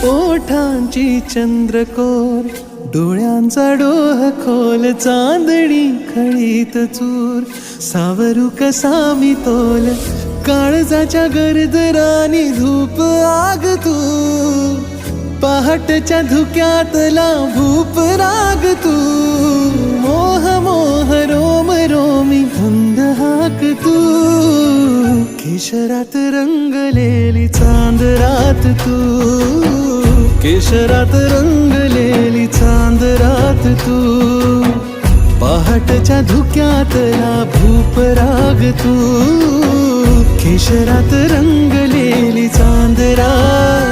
ओठांची चंद्रकोर, डोळ्यांचा डोह खोल, चांदणी खळीत चूर, सावरू कसा मी तोल, काळजाच्या गरजरानी धूप आग तू, पहाटच्या धुक्यातला भूप राग तू, मोह मोह रोम रोमी धुंद हाक तू, केशरात रंगलेली चांद रात तू, केशरात रंगलेली चांद रात तू, पहाटच्या धुक्यातला भूप राग तू, केशरात रंगलेली चांद रात